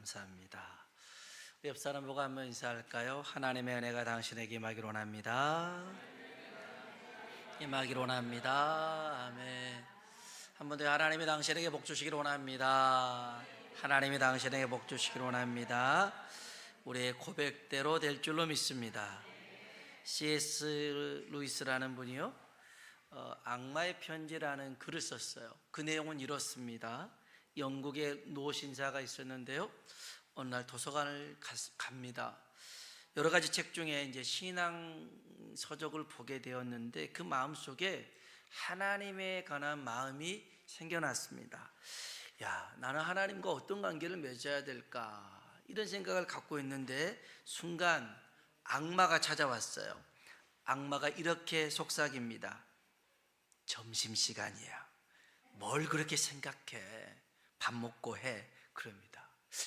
감사합니다. 옆 사람 보고 한번 인사할까요? 하나님의 은혜가 당신에게 임하기를 원합니다. 임하기를 원합니다. 아멘. 한 번 더 하나님이 당신에게 복 주시기를 원합니다. 하나님이 당신에게 복 주시기를 원합니다. 우리의 고백대로 될 줄로 믿습니다. C.S. 루이스라는 분이요, 악마의 편지라는 글을 썼어요. 그 내용은 이렇습니다. 영국에 노신사가 있었는데요, 어느 날 도서관을 갑니다. 여러 가지 책 중에 이제 신앙 서적을 보게 되었는데 그 마음속에 하나님에 관한 마음이 생겨났습니다. 야, 나는 하나님과 어떤 관계를 맺어야 될까, 이런 생각을 갖고 있는데 순간 악마가 찾아왔어요. 악마가 이렇게 속삭입니다. 점심시간이야. 뭘 그렇게 생각해? 밥 먹고 해. 그럽니다.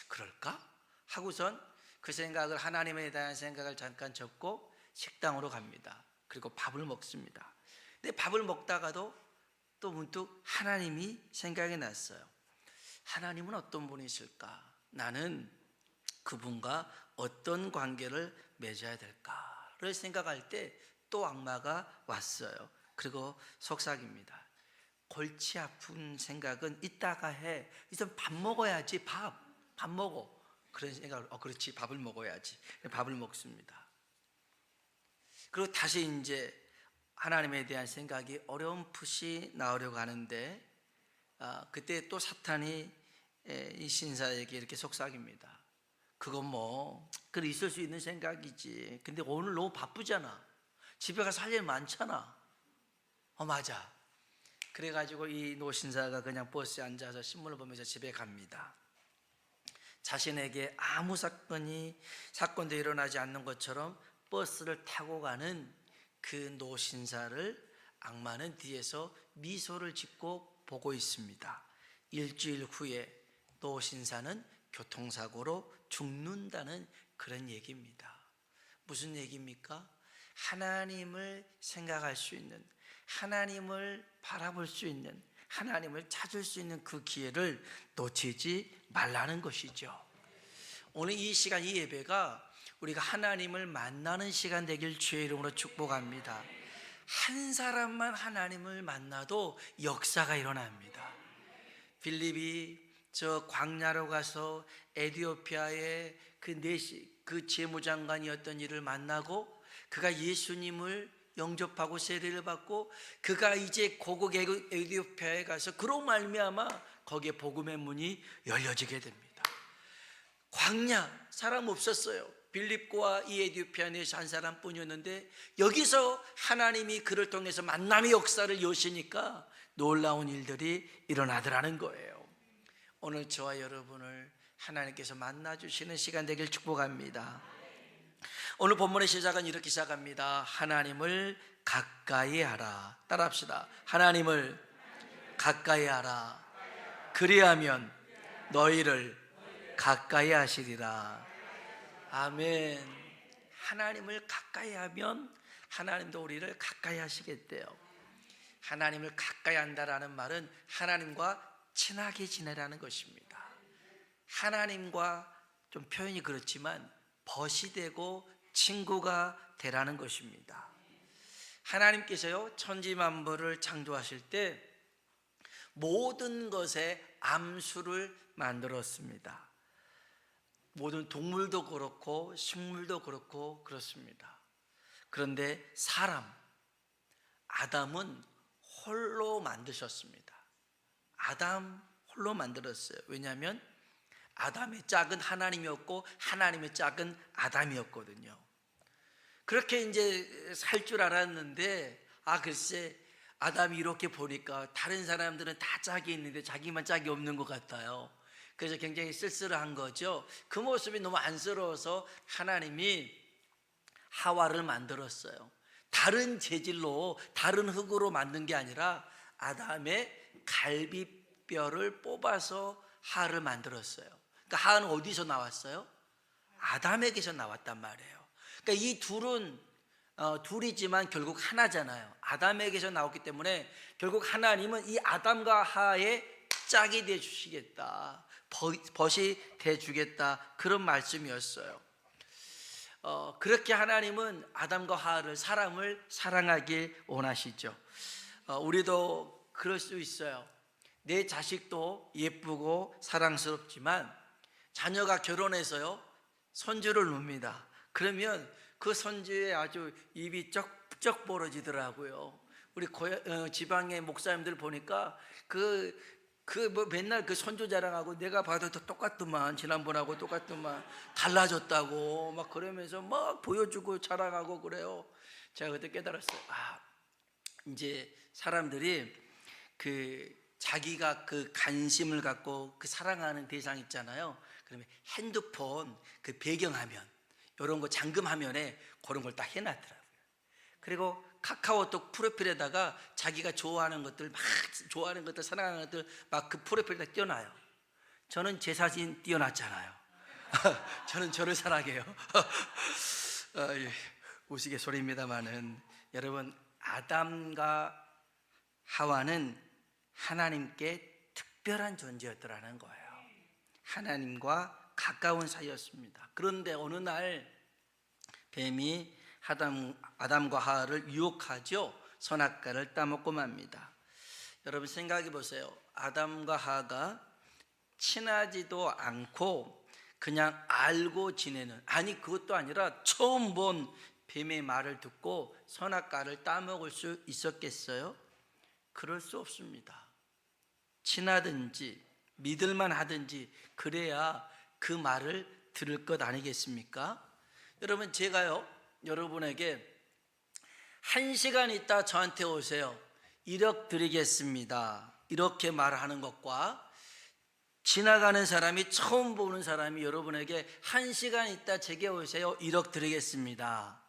그럴까? 하고선 그 생각을, 하나님에 대한 생각을 잠깐 접고 식당으로 갑니다. 그리고 밥을 먹습니다. 근데 밥을 먹다가도 또 문득 하나님이 생각이 났어요. 하나님은 어떤 분이실까? 나는 그분과 어떤 관계를 맺어야 될까를 생각할 때 또 악마가 왔어요. 그리고 속삭입니다. 골치 아픈 생각은 이따가 해. 일단 밥 먹어야지. 밥 먹어. 그런 생각을, 그렇지, 밥을 먹어야지. 밥을 먹습니다. 그리고 다시 이제 하나님에 대한 생각이 어렴풋이 나오려고 하는데, 그때 또 사탄이 이 신사에게 이렇게 속삭입니다. 그건 뭐 그래, 있을 수 있는 생각이지. 근데 오늘 너무 바쁘잖아. 집에 가서 할 일 많잖아. 맞아. 그래가지고 이 노신사가 그냥 버스에 앉아서 신문을 보면서 집에 갑니다. 자신에게 아무 사건도 일어나지 않는 것처럼 버스를 타고 가는 그 노신사를 악마는 뒤에서 미소를 짓고 보고 있습니다. 일주일 후에 노신사는 교통사고로 죽는다는 그런 얘기입니다. 무슨 얘기입니까? 하나님을 생각할 수 있는, 하나님을 바라볼 수 있는, 하나님을 찾을 수 있는 그 기회를 놓치지 말라는 것이죠. 오늘 이 시간, 이 예배가 우리가 하나님을 만나는 시간 되길 주의 이름으로 축복합니다. 한 사람만 하나님을 만나도 역사가 일어납니다. 빌립이 저 광야로 가서 에티오피아의 그 재무장관이었던 이를 만나고 그가 예수님을 영접하고 세례를 받고 그가 이제 고국 에티오피아에 가서 그로 말미암아 거기에 복음의 문이 열려지게 됩니다. 광야, 사람 없었어요. 빌립과 이 에티오피아 내에서 한 사람뿐이었는데 여기서 하나님이 그를 통해서 만남의 역사를 여시니까 놀라운 일들이 일어나더라는 거예요. 오늘 저와 여러분을 하나님께서 만나주시는 시간 되길 축복합니다. 오늘 본문의 시작은 이렇게 시작합니다. 하나님을 가까이 하라. 따라합시다. 하나님을 가까이 하라. 그리하면 너희를 가까이 하시리라. 아멘. 하나님을 가까이 하면 하나님도 우리를 가까이 하시겠대요. 하나님을 가까이 한다라는 말은 하나님과 친하게 지내라는 것입니다. 하나님과 좀 표현이 그렇지만 벗이 되고 친구가 되라는 것입니다. 하나님께서요, 천지만물을 창조하실 때 모든 것에 암수를 만들었습니다. 모든 동물도 그렇고 식물도 그렇고 그렇습니다. 그런데 아담은 홀로 만드셨습니다. 아담 홀로 만들었어요. 왜냐하면 아담의 짝은 하나님이었고 하나님의 짝은 아담이었거든요. 그렇게 이제 살 줄 알았는데 글쎄, 아담이 이렇게 보니까 다른 사람들은 다 짝이 있는데 자기만 짝이 없는 것 같아요. 그래서 굉장히 쓸쓸한 거죠. 그 모습이 너무 안쓰러워서 하나님이 하와를 만들었어요. 다른 재질로, 다른 흙으로 만든 게 아니라 아담의 갈비뼈를 뽑아서 하를 만들었어요. 그러니까 하는 어디서 나왔어요? 아담에게서 나왔단 말이에요. 그러니까 이 둘이지만 결국 하나잖아요. 아담에게서 나왔기 때문에 결국 하나님은 이 아담과 하의 짝이 되어 주시겠다. 벗이 돼주겠다, 그런 말씀이었어요. 그렇게 하나님은 아담과 하와를, 사람을 사랑하길 원하시죠. 우리도 그럴 수 있어요. 내 자식도 예쁘고 사랑스럽지만 자녀가 결혼해서요 손주를 놉니다. 그러면 그 손주의 아주 입이 쩍쩍 벌어지더라고요. 우리 지방의 목사님들 보니까 뭐 맨날 그 손주 자랑하고, 내가 봐도 똑같더만, 지난번하고 똑같더만, 달라졌다고 막 그러면서 막 보여주고 자랑하고 그래요. 제가 그때 깨달았어요. 이제 사람들이 자기가 그 관심을 갖고 그 사랑하는 대상 있잖아요. 그러면 핸드폰 그 배경화면, 이런 거 잠금화면에 그런 걸 다 해놨더라고요. 그리고 카카오톡 프로필에다가 자기가 좋아하는 것들, 사랑하는 것들 막 그 프로필에다 띄워놔요. 저는 제 사진 띄워놨잖아요. 저는 저를 사랑해요. 우스갯소리입니다만은, 여러분, 아담과 하와는 하나님께 특별한 존재였더라는 거예요. 하나님과 가까운 사이였습니다. 그런데 어느 날 뱀이 아담과 하와를 유혹하죠. 선악과를 따먹고 맙니다. 여러분 생각해 보세요. 아담과 하와가 친하지도 않고 그냥 알고 지내는, 아니 그것도 아니라 처음 본 뱀의 말을 듣고 선악과를 따먹을 수 있었겠어요? 그럴 수 없습니다. 친하든지 믿을만 하든지 그래야 그 말을 들을 것 아니겠습니까? 여러분, 제가요 여러분에게 1시간 있다 저한테 오세요, 1억 드리겠습니다, 이렇게 말하는 것과 지나가는 사람이, 처음 보는 사람이 여러분에게 1시간 있다 제게 오세요, 1억 드리겠습니다,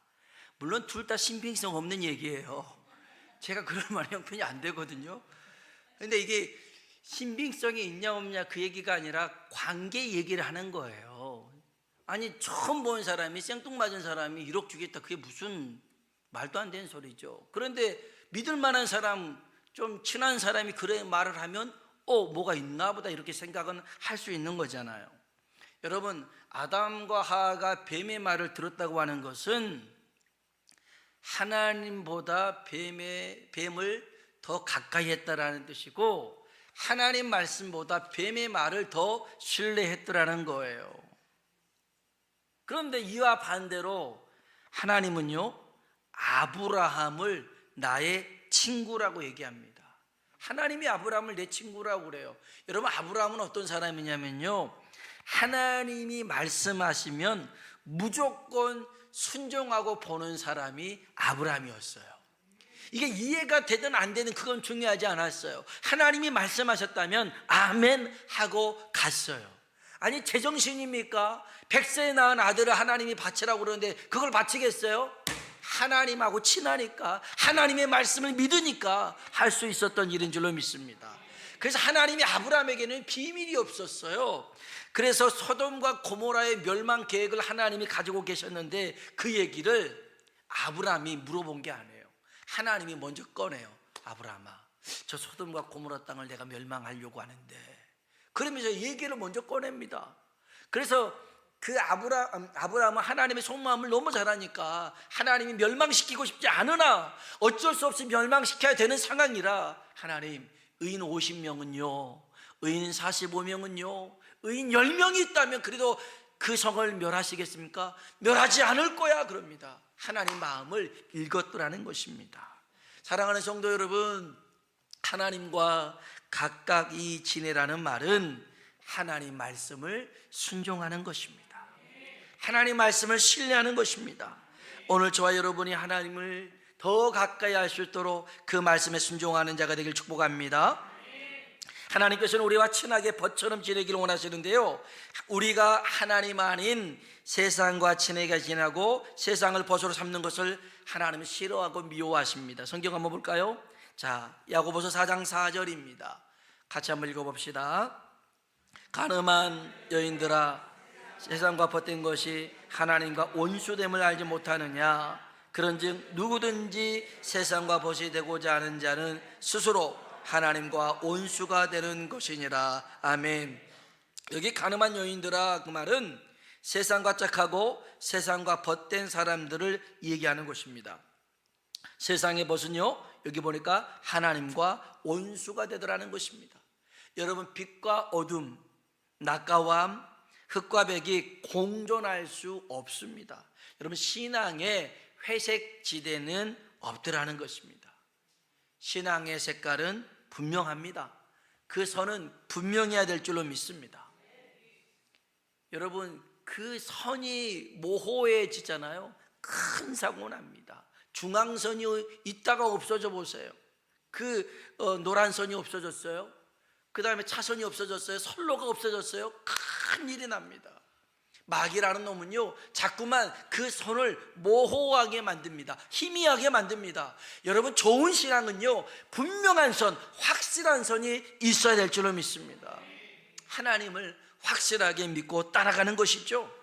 물론 둘 다 신빙성 없는 얘기예요. 제가 그럴 만한 형편이 안 되거든요. 근데 이게 신빙성이 있냐 없냐 그 얘기가 아니라 관계 얘기를 하는 거예요. 아니 처음 본 사람이, 생뚱맞은 사람이 1억 주겠다, 그게 무슨 말도 안 되는 소리죠. 그런데 믿을 만한 사람, 좀 친한 사람이 그래 말을 하면 뭐가 있나 보다, 이렇게 생각은 할 수 있는 거잖아요. 여러분, 아담과 하와가 뱀의 말을 들었다고 하는 것은 하나님보다 뱀을 더 가까이 했다라는 뜻이고, 하나님 말씀보다 뱀의 말을 더 신뢰했더라는 거예요. 그런데 이와 반대로 하나님은요 아브라함을 나의 친구라고 얘기합니다. 하나님이 아브라함을 내 친구라고 그래요. 여러분, 아브라함은 어떤 사람이냐면요, 하나님이 말씀하시면 무조건 순종하고 보는 사람이 아브라함이었어요. 이게 이해가 되든 안 되든 그건 중요하지 않았어요. 하나님이 말씀하셨다면 아멘 하고 갔어요. 아니 제정신입니까? 100세에 낳은 아들을 하나님이 바치라고 그러는데 그걸 바치겠어요? 하나님하고 친하니까, 하나님의 말씀을 믿으니까 할 수 있었던 일인 줄로 믿습니다. 그래서 하나님이 아브라함에게는 비밀이 없었어요. 그래서 소돔과 고모라의 멸망 계획을 하나님이 가지고 계셨는데 그 얘기를 아브라함이 물어본 게 아니에요. 하나님이 먼저 꺼내요. 아브라함아, 저 소돔과 고모라 땅을 내가 멸망하려고 하는데, 그러면서 얘기를 먼저 꺼냅니다. 그래서 그 아브라함은 하나님의 속마음을 너무 잘 아니까 하나님이 멸망시키고 싶지 않으나 어쩔 수 없이 멸망시켜야 되는 상황이라, 하나님, 의인 50명은요, 의인 45명은요, 의인 10명이 있다면 그래도 그 성을 멸하시겠습니까? 멸하지 않을 거야 그럽니다. 하나님 마음을 읽었더라는 것입니다. 사랑하는 성도 여러분, 하나님과 가까이 지내라는 말은 하나님 말씀을 순종하는 것입니다. 하나님 말씀을 신뢰하는 것입니다. 오늘 저와 여러분이 하나님을 더 가까이 할 수 있도록 그 말씀에 순종하는 자가 되길 축복합니다. 하나님께서는 우리와 친하게 벗처럼 지내기를 원하시는데요, 우리가 하나님 아닌 세상과 친하게 지내고 세상을 벗으로 삼는 것을 하나님은 싫어하고 미워하십니다. 성경 한번 볼까요? 자, 야고보서 4장 4절입니다. 같이 한번 읽어봅시다. 가늠한 여인들아, 세상과 벗된 것이 하나님과 원수됨을 알지 못하느냐? 그런즉 누구든지 세상과 벗이 되고자 하는 자는 스스로 하나님과 원수가 되는 것이니라. 아멘. 여기 가늠한 여인들아, 그 말은 세상과 짝하고 세상과 벗된 사람들을 얘기하는 것입니다. 세상의 벗은요, 여기 보니까 하나님과 원수가 되더라는 것입니다. 여러분, 빛과 어둠, 낮과 밤, 흑과 백이 공존할 수 없습니다. 여러분, 신앙의 회색 지대는 없더라는 것입니다. 신앙의 색깔은 분명합니다. 그 선은 분명해야 될 줄로 믿습니다. 여러분, 그 선이 모호해지잖아요. 큰 사고 납니다. 중앙선이 있다가 없어져 보세요. 노란 선이 없어졌어요. 그 다음에 차선이 없어졌어요. 선로가 없어졌어요. 큰 일이 납니다. 마귀라는 놈은요, 자꾸만 그 선을 모호하게 만듭니다. 희미하게 만듭니다. 여러분, 좋은 신앙은요, 분명한 선, 확실한 선이 있어야 될 줄로 믿습니다. 하나님을 확실하게 믿고 따라가는 것이죠.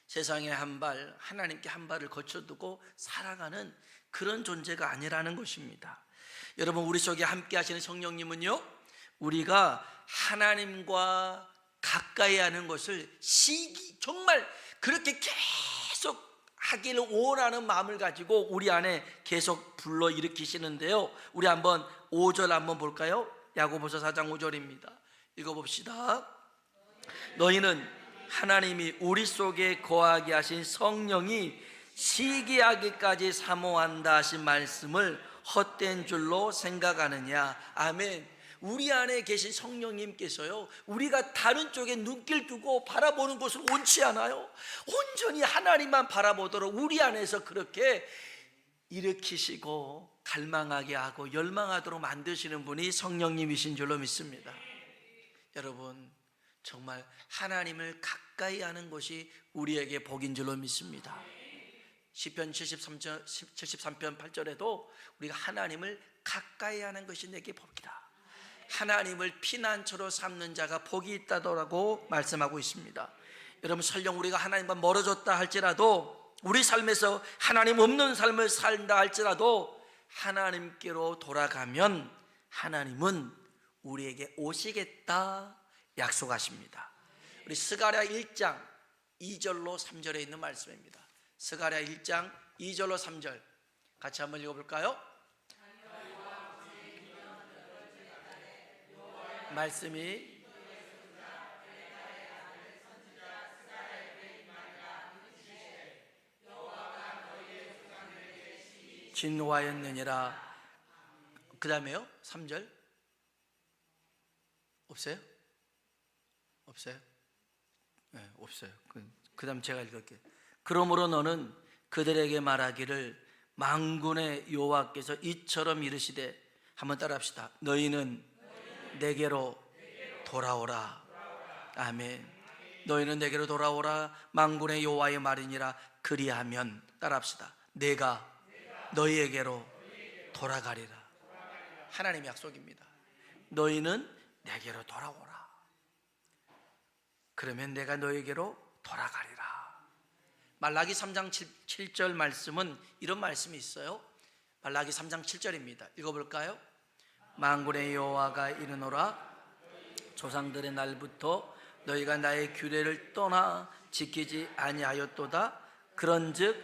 세상에 한 발, 하나님께 한 발을 거쳐두고 살아가는 그런 존재가 아니라는 것입니다. 여러분, 우리 속에 함께 하시는 성령님은요, 우리가 하나님과 가까이 하는 것을 정말 그렇게 계속 하기를 원하는 마음을 가지고 우리 안에 계속 불러일으키시는데요, 우리 한번 5절 한번 볼까요? 야고보서 4장 5절입니다. 읽어봅시다. 너희는 하나님이 우리 속에 거하게 하신 성령이 시기하기까지 사모한다 하신 말씀을 헛된 줄로 생각하느냐. 아멘. 우리 안에 계신 성령님께서요, 우리가 다른 쪽에 눈길 두고 바라보는 것을 원치 않아요. 온전히 하나님만 바라보도록 우리 안에서 그렇게 일으키시고 갈망하게 하고 열망하도록 만드시는 분이 성령님이신 줄로 믿습니다. 여러분, 정말 하나님을 가까이 하는 것이 우리에게 복인 줄로 믿습니다. 시편 73편 8절에도 우리가 하나님을 가까이 하는 것이 내게 복이다. 하나님을 피난처로 삼는 자가 복이 있다고 말씀하고 있습니다. 여러분, 설령 우리가 하나님과 멀어졌다 할지라도, 우리 삶에서 하나님 없는 삶을 살다 할지라도 하나님께로 돌아가면 하나님은 우리에게 오시겠다 약속하십니다. 우리 스가랴 1장 2절로 3절에 있는 말씀입니다. 스가랴 1장 2절로 3절 같이 한번 읽어볼까요? 말씀이 진노하였느니라. 그 다음에요, 3절 없어요? 없어요? 네, 없어요. 그 다음 제가 읽을게요. 그러므로 너는 그들에게 말하기를 만군의 여호와께서 이처럼 이르시되, 한번 따라합시다. 너희는 내게로 돌아오라. 아멘. 너희는 내게로 돌아오라. 만군의 여호와의 말이니라. 그리하면, 따라합시다. 내가 너희에게로 돌아가리라. 하나님의 약속입니다. 너희는 내게로 돌아오라. 그러면 내가 너에게로 돌아가리라. 말라기 3장 7절 말씀은 이런 말씀이 있어요. 말라기 3장 7절입니다. 읽어볼까요? 만군의 여호와가 이르노라. 조상들의 날부터 너희가 나의 규례를 떠나 지키지 아니하였도다. 그런즉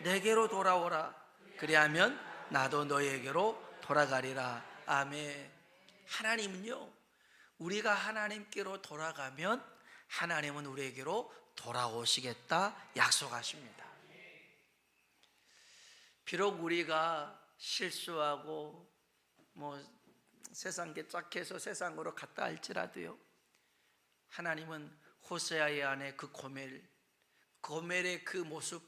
내게로 돌아오라. 그리하면 나도 너희에게로 돌아가리라. 아멘. 하나님은요, 우리가 하나님께로 돌아가면 하나님은 우리에게로 돌아오시겠다 약속하십니다. 비록 우리가 실수하고 세상 게 짝해서 세상으로 갔다 할지라도요, 하나님은 호세아의 안에 그 고멜의 그 모습,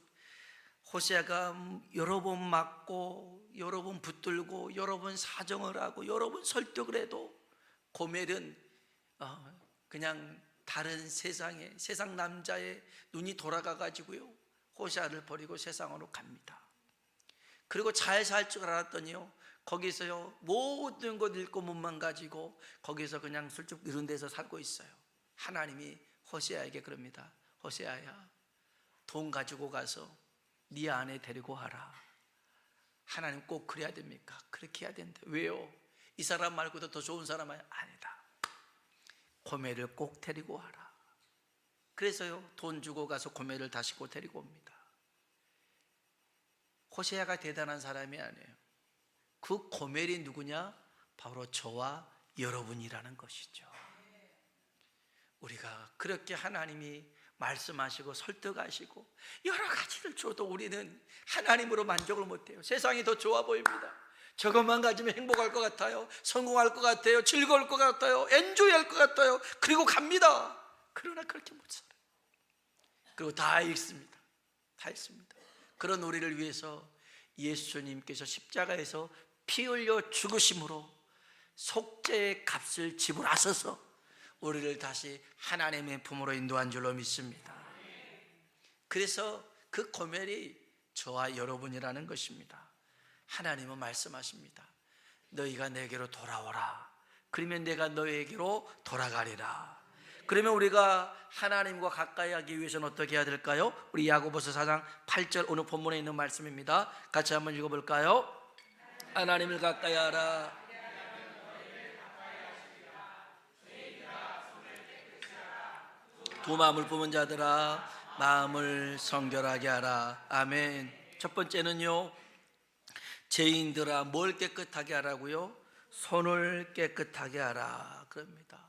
호세아가 여러 번 맞고 여러 번 붙들고 여러 번 사정을 하고 여러 번 설득을 해도 고멜은 그냥 다른 세상 남자의 눈이 돌아가 가지고요, 호세아를 버리고 세상으로 갑니다. 그리고 잘 살 줄 알았더니요, 거기서요 모든 것 잃고 몸만 가지고 거기서 그냥 술집 이런 데서 살고 있어요. 하나님이 호세아에게 그럽니다. 호세아야, 돈 가지고 가서 네 아내 데리고 와라. 하나님 꼭 그래야 됩니까? 그렇게 해야 된다. 왜요? 이 사람 말고도 더 좋은 사람 아니다. 고멜을 꼭 데리고 와라. 그래서요, 돈 주고 가서 고멜을 다시 꼭 데리고 옵니다. 호세아가 대단한 사람이 아니에요. 그 고멜이 누구냐? 바로 저와 여러분이라는 것이죠. 우리가 그렇게 하나님이 말씀하시고 설득하시고 여러 가지를 줘도 우리는 하나님으로 만족을 못해요. 세상이 더 좋아 보입니다. 저것만 가지면 행복할 것 같아요. 성공할 것 같아요. 즐거울 것 같아요. 엔조이할 것 같아요. 그리고 갑니다. 그러나 그렇게 못 살아요. 그리고 다 잃습니다. 다 잃습니다. 그런 우리를 위해서 예수님께서 십자가에서 피 흘려 죽으심으로 속죄의 값을 지불하셔서 우리를 다시 하나님의 품으로 인도한 줄로 믿습니다. 그래서 그 고멜이 저와 여러분이라는 것입니다. 하나님은 말씀하십니다. 너희가 내게로 돌아오라. 그러면 내가 너희에게로 돌아가리라. 그러면 우리가 하나님과 가까이 하기 위해서는 어떻게 해야 될까요? 우리 야고보서 4장 8절 오늘 본문에 있는 말씀입니다. 같이 한번 읽어볼까요? 하나님을 가까이 하라. 두 마음을 품은 자들아 마음을 성결하게 하라. 아멘. 첫 번째는요, 죄인들아 뭘 깨끗하게 하라고요? 손을 깨끗하게 하라 그럽니다.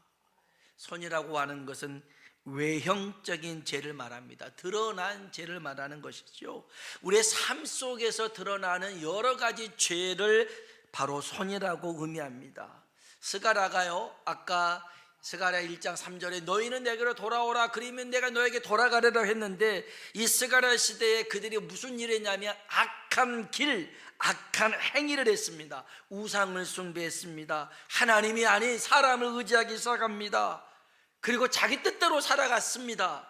손이라고 하는 것은 외형적인 죄를 말합니다. 드러난 죄를 말하는 것이죠. 우리의 삶 속에서 드러나는 여러 가지 죄를 바로 손이라고 의미합니다. 스가랴가요, 아까 스가랴 1장 3절에 너희는 내게로 돌아오라 그러면 내가 너에게 돌아가리라 했는데, 이 스가랴 시대에 그들이 무슨 일을 했냐면 악한 길, 악한 행위를 했습니다. 우상을 숭배했습니다. 하나님이 아닌 사람을 의지하기 시작합니다. 그리고 자기 뜻대로 살아갔습니다.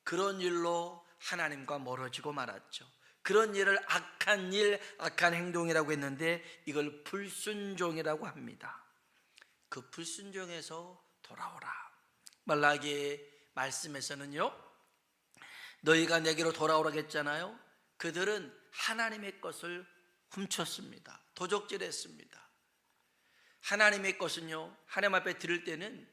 그런 일로 하나님과 멀어지고 말았죠. 그런 일을 악한 일, 악한 행동이라고 했는데 이걸 불순종이라고 합니다. 그 불순종에서 돌아오라. 말라기의 말씀에서는요, 너희가 내게로 돌아오라고 했잖아요. 그들은 하나님의 것을 훔쳤습니다. 도적질했습니다. 하나님의 것은요, 하나님 앞에 드릴 때는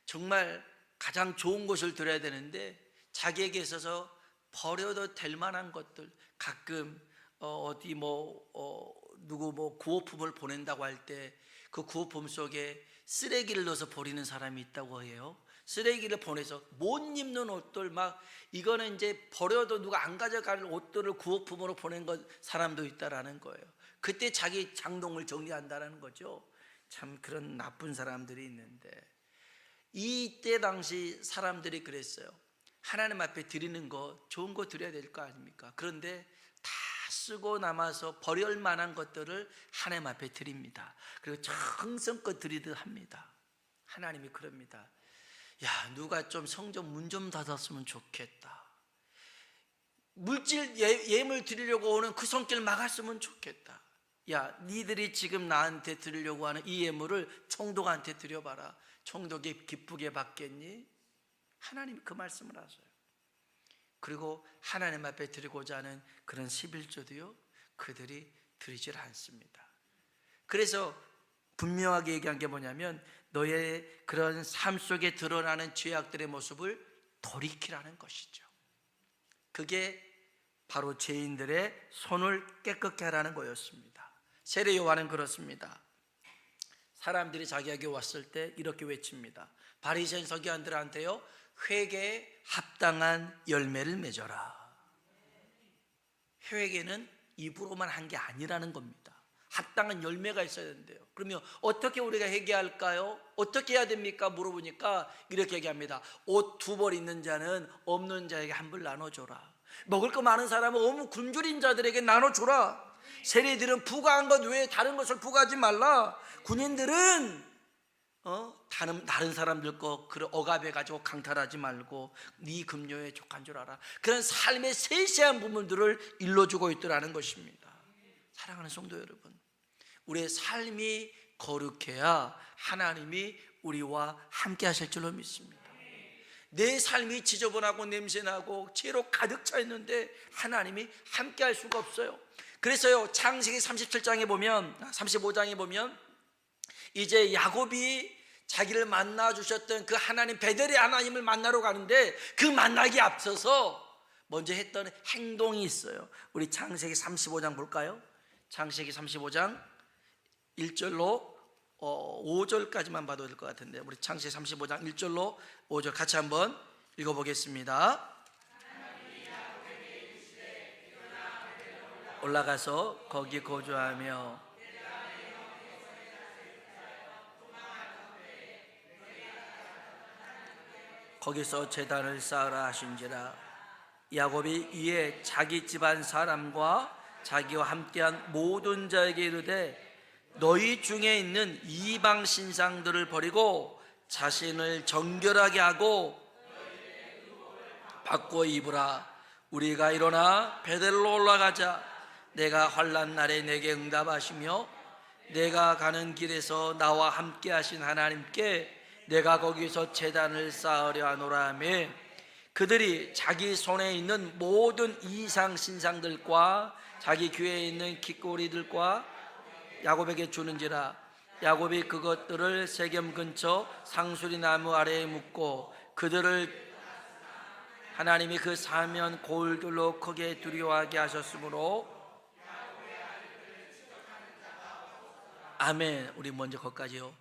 정말 가장 좋은 것을 드려야 되는데 자기에게 있어서 버려도 될 만한 것들, 가끔 어디 누구 구호품을 보낸다고 할 때 그 구호품 속에 쓰레기를 넣어서 버리는 사람이 있다고 해요. 쓰레기를 보내서 못 입는 옷들, 막 이거는 이제 버려도 누가 안 가져갈 옷들을 구호품으로 보낸 사람도 있다라는 거예요. 그때 자기 장동을 정리한다라는 거죠. 참 그런 나쁜 사람들이 있는데, 이때 당시 사람들이 그랬어요. 하나님 앞에 드리는 거 좋은 거 드려야 될 거 아닙니까? 그런데 다 쓰고 남아서 버릴 만한 것들을 하나님 앞에 드립니다. 그리고 정성껏 드리듯 합니다. 하나님이 그럽니다. 야, 누가 좀 성전 문 좀 닫았으면 좋겠다. 물질 예물 드리려고 오는 그 손길 막았으면 좋겠다. 야, 니들이 지금 나한테 드리려고 하는 이 예물을 총독한테 드려봐라. 총독이 기쁘게 받겠니? 하나님이 그 말씀을 하셔요. 그리고 하나님 앞에 드리고자 하는 그런 11조도요, 그들이 드리질 않습니다. 그래서 분명하게 얘기한 게 뭐냐면, 너의 그런 삶 속에 드러나는 죄악들의 모습을 돌이키라는 것이죠. 그게 바로 죄인들의 손을 깨끗게 하라는 거였습니다. 세례 요한은 그렇습니다. 사람들이 자기에게 왔을 때 이렇게 외칩니다. 바리새인 서기관들한테요, 회개에 합당한 열매를 맺어라. 회개는 입으로만 한 게 아니라는 겁니다. 합당한 열매가 있어야 된대요. 그러면 어떻게 우리가 회개할까요? 어떻게 해야 됩니까? 물어보니까 이렇게 얘기합니다. 옷 2벌 있는 자는 없는 자에게 1벌 나눠줘라. 먹을 거 많은 사람은 너무 굶주린 자들에게 나눠줘라. 세리들은 부과한 것 외에 다른 것을 부과하지 말라. 군인들은 다른 사람들 거 억압해 가지고 강탈하지 말고 네 급료에 족한 줄 알아. 그런 삶의 세세한 부분들을 일러주고 있더라는 것입니다. 사랑하는 성도 여러분, 우리의 삶이 거룩해야 하나님이 우리와 함께 하실 줄로 믿습니다. 내 삶이 지저분하고 냄새나고 죄로 가득 차 있는데 하나님이 함께 할 수가 없어요. 그래서요, 창세기 37장에 보면, 35장에 보면 이제 야곱이 자기를 만나 주셨던 그 하나님, 베델의 하나님을 만나러 가는데 그 만나기 앞서서 먼저 했던 행동이 있어요. 우리 창세기 35장 볼까요? 창세기 35장 1절로 5절까지만 봐도 될 것 같은데, 우리 창세기 35장 1절로 5절 같이 한번 읽어보겠습니다. 올라가서 거기 거주하며 거기서 제단을 쌓으라 하신지라. 야곱이 이에 자기 집안 사람과 자기와 함께한 모든 자에게 이르되 너희 중에 있는 이방 신상들을 버리고 자신을 정결하게 하고 바꿔 입으라. 우리가 일어나 베델로 올라가자. 내가 환난 날에 내게 응답하시며 내가 가는 길에서 나와 함께 하신 하나님께 내가 거기서 제단을 쌓으려 하노라 하며, 그들이 자기 손에 있는 모든 이상 신상들과 자기 귀에 있는 깃꼬리들과 야곱에게 주는지라. 야곱이 그것들을 세겜 근처 상수리 나무 아래에 묻고 그들을 하나님이 그 사면 고울들로 크게 두려워하게 하셨으므로. 아멘. 우리 먼저 거기까지요.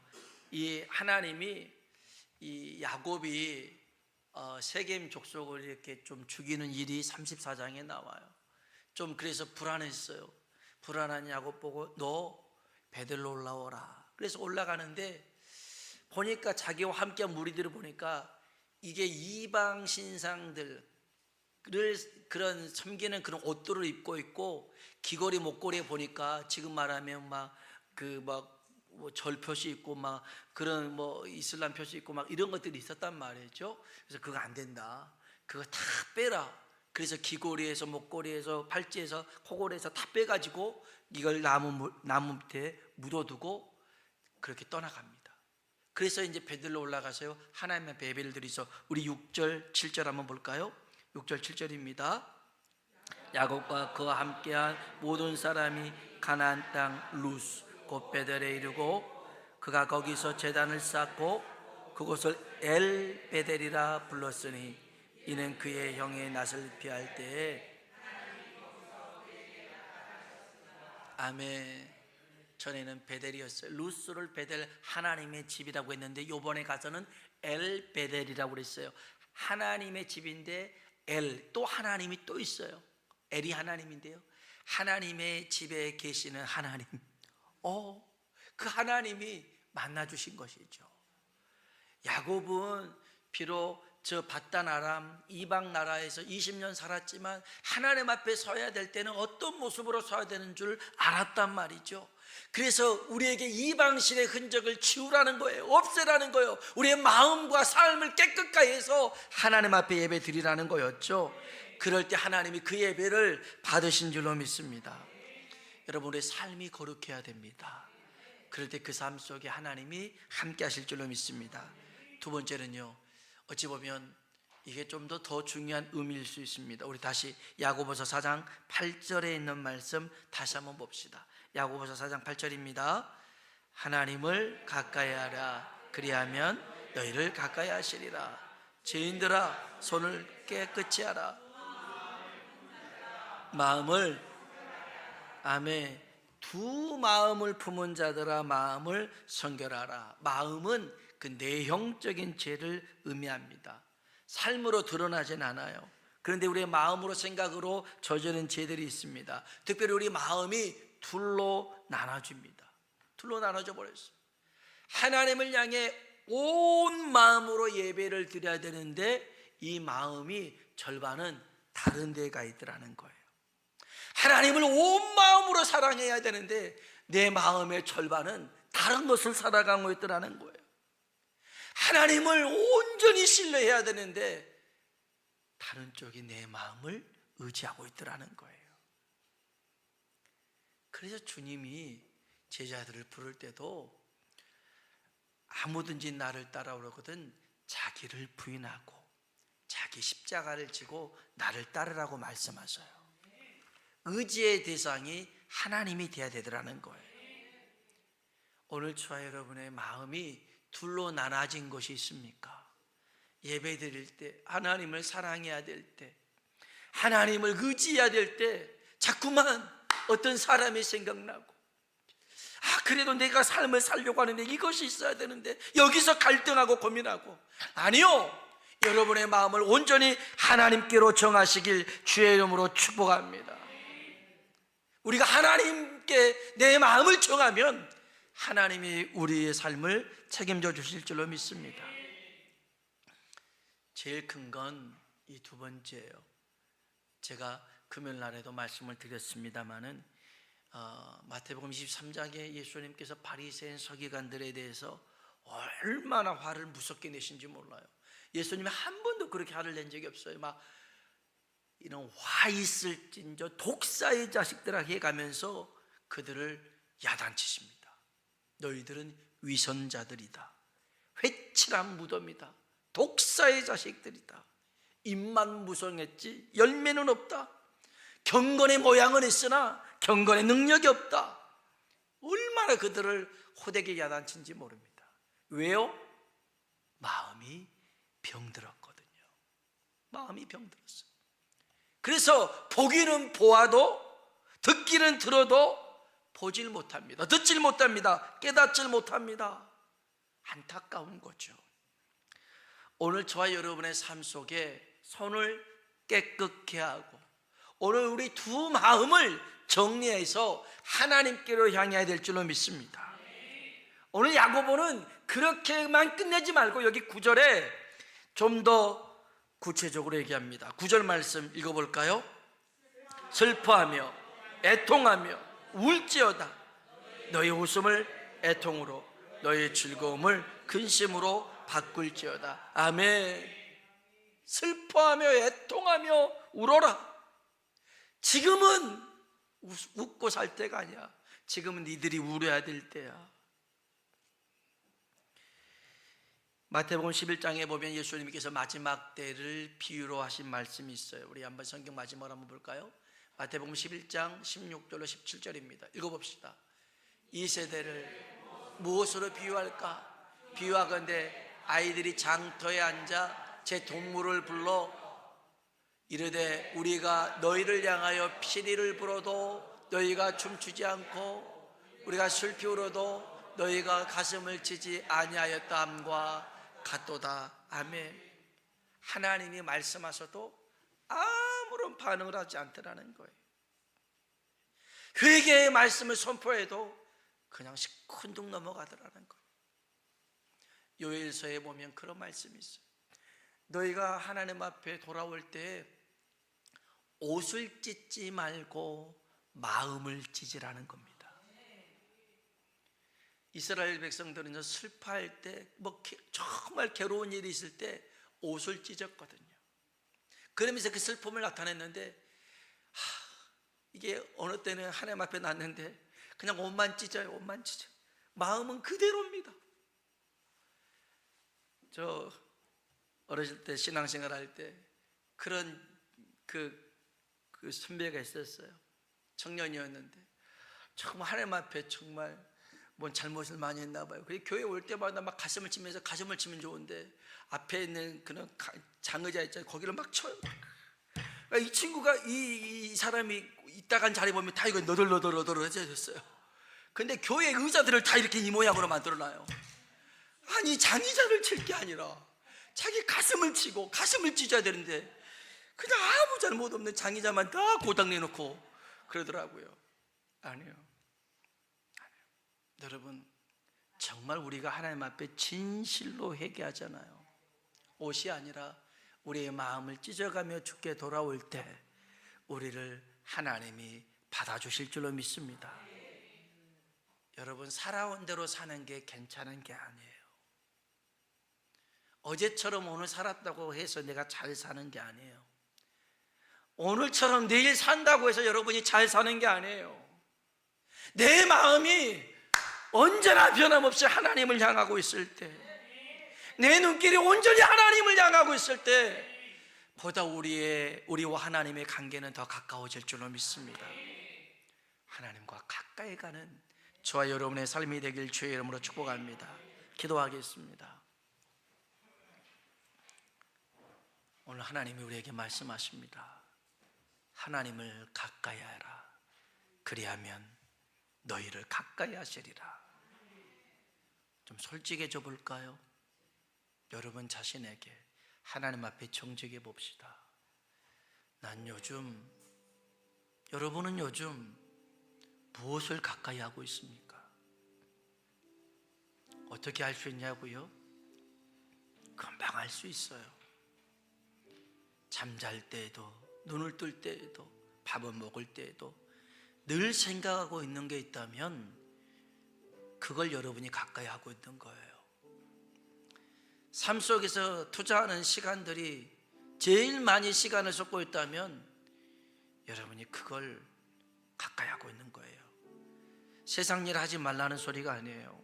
이 하나님이 이 야곱이 세겜 족속을 이렇게 좀 죽이는 일이 34장에 나와요. 좀 그래서 불안했어요. 불안한 야곱 보고 너 베델로 올라오라. 그래서 올라가는데 보니까 자기와 함께한 무리들을 보니까 이게 이방 신상들을 그런 섬기는 그런 옷들을 입고 있고, 귀걸이 목걸이에 보니까 지금 말하면 뭐 절 표시 있고 막 그런 뭐 이슬람 표시 있고 막 이런 것들이 있었단 말이죠. 그래서 그거 안 된다. 그거 다 빼라. 그래서 귀걸이에서 목걸이에서 팔찌에서 코골에서 다 빼가지고 이걸 나무 밑에 묻어두고 그렇게 떠나갑니다. 그래서 이제 베들로 올라가서요 하나님 앞에 예배를 드리서 우리 6절 7절 한번 볼까요? 6절 7절입니다. 야곱과 그와 함께한 모든 사람이 가나안 땅 루스 곧 베델에 이르고 그가 거기서 제단을 쌓고 그곳을 엘 베델이라 불렀으니 이는 그의 형의 낯을 피할 때에. 아멘. 전에는 베델이었어요. 루스를 베델 하나님의 집이라고 했는데 이번에 가서는 엘 베델이라고 그랬어요. 하나님의 집인데 엘, 또 하나님이 또 있어요. 엘이 하나님인데요, 하나님의 집에 계시는 하나님, 그 하나님이 만나주신 것이죠. 야곱은 비록 저 바단 아람 이방 나라에서 20년 살았지만 하나님 앞에 서야 될 때는 어떤 모습으로 서야 되는 줄 알았단 말이죠. 그래서 우리에게 이방신의 흔적을 지우라는 거예요. 없애라는 거예요. 우리의 마음과 삶을 깨끗하게 해서 하나님 앞에 예배 드리라는 거였죠. 그럴 때 하나님이 그 예배를 받으신 줄로 믿습니다. 여러분, 우리의 삶이 거룩해야 됩니다. 그럴 때 그 삶 속에 하나님이 함께 하실 줄로 믿습니다. 두 번째는요, 어찌 보면 이게 좀 더 중요한 의미일 수 있습니다. 우리 다시 야고보서 4장 8절에 있는 말씀 다시 한번 봅시다. 야고보서 4장 8절입니다. 하나님을 가까이 하라. 그리하면 너희를 가까이 하시리라. 죄인들아 손을 깨끗이 하라. 마음을, 아멘, 두 마음을 품은 자들아 마음을 성결하라. 마음은 그 내형적인 죄를 의미합니다. 삶으로 드러나진 않아요. 그런데 우리의 마음으로 생각으로 저지른 죄들이 있습니다. 특별히 우리 마음이 둘로 나눠집니다. 둘로 나눠져 버렸어요. 하나님을 향해 온 마음으로 예배를 드려야 되는데 이 마음이 절반은 다른 데에 가 있더라는 거예요. 하나님을 온 마음으로 사랑해야 되는데 내 마음의 절반은 다른 것을 살아가고 있더라는 거예요. 하나님을 온전히 신뢰해야 되는데 다른 쪽이 내 마음을 의지하고 있더라는 거예요. 그래서 주님이 제자들을 부를 때도 아무든지 나를 따라오려거든 자기를 부인하고 자기 십자가를 지고 나를 따르라고 말씀하셔요. 의지의 대상이 하나님이 되어야 되더라는 거예요. 오늘 저와 여러분의 마음이 둘로 나눠진 것이 있습니까? 예배 드릴 때, 하나님을 사랑해야 될 때, 하나님을 의지해야 될 때 자꾸만 어떤 사람이 생각나고, 그래도 내가 삶을 살려고 하는데 이것이 있어야 되는데, 여기서 갈등하고 고민하고. 아니요, 여러분의 마음을 온전히 하나님께로 정하시길 주의 이름으로 축복합니다. 우리가 하나님께 내 마음을 정하면 하나님이 우리의 삶을 책임져 주실 줄로 믿습니다. 제일 큰 건 이 두 번째예요. 제가 금요일날에도 말씀을 드렸습니다마는 마태복음 23장에 예수님께서 바리새인 서기관들에 대해서 얼마나 화를 무섭게 내신지 몰라요. 예수님이 한 번도 그렇게 화를 낸 적이 없어요. 막 이런 화 있을진저 독사의 자식들아 해가면서 그들을 야단치십니다. 너희들은 위선자들이다, 회칠한 무덤이다, 독사의 자식들이다, 입만 무성했지 열매는 없다, 경건의 모양은 있으나 경건의 능력이 없다. 얼마나 그들을 호되게 야단친지 모릅니다. 왜요? 마음이 병들었거든요. 마음이 병들었어요. 그래서 보기는 보아도 듣기는 들어도 보질 못합니다. 듣질 못합니다. 깨닫질 못합니다. 안타까운 거죠. 오늘 저와 여러분의 삶 속에 손을 깨끗게 하고 오늘 우리 두 마음을 정리해서 하나님께로 향해야 될 줄로 믿습니다. 오늘 야고보는 그렇게만 끝내지 말고 여기 9절에 좀 더 구체적으로 얘기합니다. 9절 말씀 읽어볼까요? 슬퍼하며 애통하며 울지어다. 너희 웃음을 애통으로, 너희 즐거움을 근심으로 바꿀지어다. 아멘. 슬퍼하며 애통하며 울어라. 지금은 웃고 살 때가 아니야. 지금은 니들이 울어야 될 때야. 마태복음 11장에 보면 예수님께서 마지막 때를 비유로 하신 말씀이 있어요. 우리 한번 성경 마지막으로 한번 볼까요? 마태복음 11장 16절로 17절입니다. 읽어봅시다. 이 세대를 무엇으로 비유할까? 비유하건대 아이들이 장터에 앉아 제 동물을 불러 이르되 우리가 너희를 향하여 피리를 불어도 너희가 춤추지 않고 우리가 슬피 울어도 너희가 가슴을 치지 아니하였다 함과 같도다. 아멘. 하나님이 말씀하셔도 아무런 반응을 하지 않더라는 거예요. 그에게 말씀을 선포해도 그냥 시큰둥 넘어가더라는 거예요. 요엘서에 보면 그런 말씀이 있어요. 너희가 하나님 앞에 돌아올 때 옷을 찢지 말고 마음을 찢으라는 겁니다. 이스라엘 백성들은 슬퍼할 때 정말 괴로운 일이 있을 때 옷을 찢었거든요. 그러면서 그 슬픔을 나타냈는데 이게 어느 때는 하나님 앞에 놨는데 그냥 옷만 찢어요. 옷만 찢어. 마음은 그대로입니다. 저 어렸을 때 신앙생활 할 때 그런 그 선배가 있었어요. 청년이었는데 정말 하나님 앞에 정말 뭔 잘못을 많이 했나 봐요. 그래서 교회 올 때마다 막 가슴을 치면서, 가슴을 치면 좋은데 앞에 있는 그런 장의자 있잖아요. 거기를 막 쳐요. 그러니까 이 친구가 이 사람이 있다 간 자리 보면 다 이거 너덜너덜해졌어요. 근데 교회 의자들을 다 이렇게 이 모양으로 만들어놔요. 아니 장의자를 칠 게 아니라 자기 가슴을 치고 가슴을 찢어야 되는데 그냥 아무 잘못 없는 장의자만 다 고장내놓고 그러더라고요. 아니요. 여러분, 정말 우리가 하나님 앞에 진실로 회개하잖아요. 옷이 아니라 우리의 마음을 찢어가며 주께 돌아올 때 우리를 하나님이 받아주실 줄로 믿습니다. 여러분, 살아온 대로 사는 게 괜찮은 게 아니에요. 어제처럼 오늘 살았다고 해서 내가 잘 사는 게 아니에요. 오늘처럼 내일 산다고 해서 여러분이 잘 사는 게 아니에요. 내 마음이 언제나 변함없이 하나님을 향하고 있을 때, 내 눈길이 온전히 하나님을 향하고 있을 때 보다 우리와 하나님의 관계는 더 가까워질 줄로 믿습니다. 하나님과 가까이 가는 저와 여러분의 삶이 되길 주의 이름으로 축복합니다. 기도하겠습니다. 오늘 하나님이 우리에게 말씀하십니다. 하나님을 가까이 하라. 그리하면 너희를 가까이 하시리라. 좀 솔직해져 볼까요? 여러분 자신에게 하나님 앞에 정직해 봅시다. 여러분은 요즘 무엇을 가까이 하고 있습니까? 어떻게 할 수 있냐고요? 금방 알 수 있어요. 잠잘 때에도, 눈을 뜰 때에도, 밥을 먹을 때에도 늘 생각하고 있는 게 있다면 그걸 여러분이 가까이 하고 있는 거예요. 삶 속에서 투자하는 시간들이 제일 많이 시간을 쏟고 있다면 여러분이 그걸 가까이 하고 있는 거예요. 세상 일 하지 말라는 소리가 아니에요.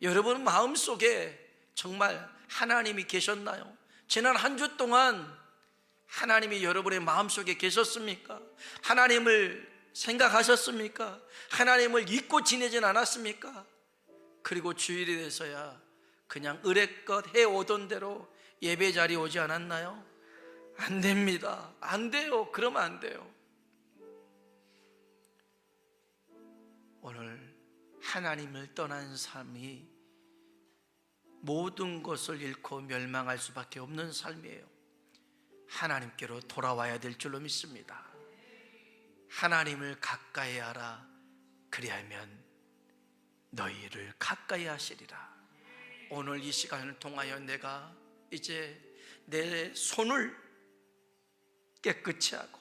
여러분 마음속에 정말 하나님이 계셨나요? 지난 한 주 동안 하나님이 여러분의 마음속에 계셨습니까? 하나님을 생각하셨습니까? 하나님을 잊고 지내진 않았습니까? 그리고 주일이 돼서야 그냥 의례껏 해오던 대로 예배 자리에 오지 않았나요? 안 됩니다. 안 돼요. 그러면 안 돼요. 오늘 하나님을 떠난 삶이 모든 것을 잃고 멸망할 수밖에 없는 삶이에요. 하나님께로 돌아와야 될 줄로 믿습니다. 하나님을 가까이 하라. 그리하면 너희를 가까이 하시리라. 오늘 이 시간을 통하여 내가 이제 내 손을 깨끗이 하고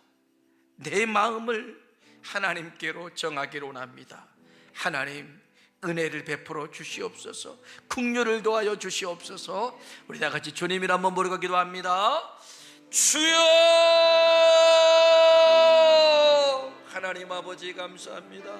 내 마음을 하나님께로 정하기로 원합니다. 하나님 은혜를 베풀어 주시옵소서. 긍휼을 도하여 주시옵소서. 우리 다 같이 주님이라 한번 부르고 기도합니다. 주여! 하나님 아버지 감사합니다.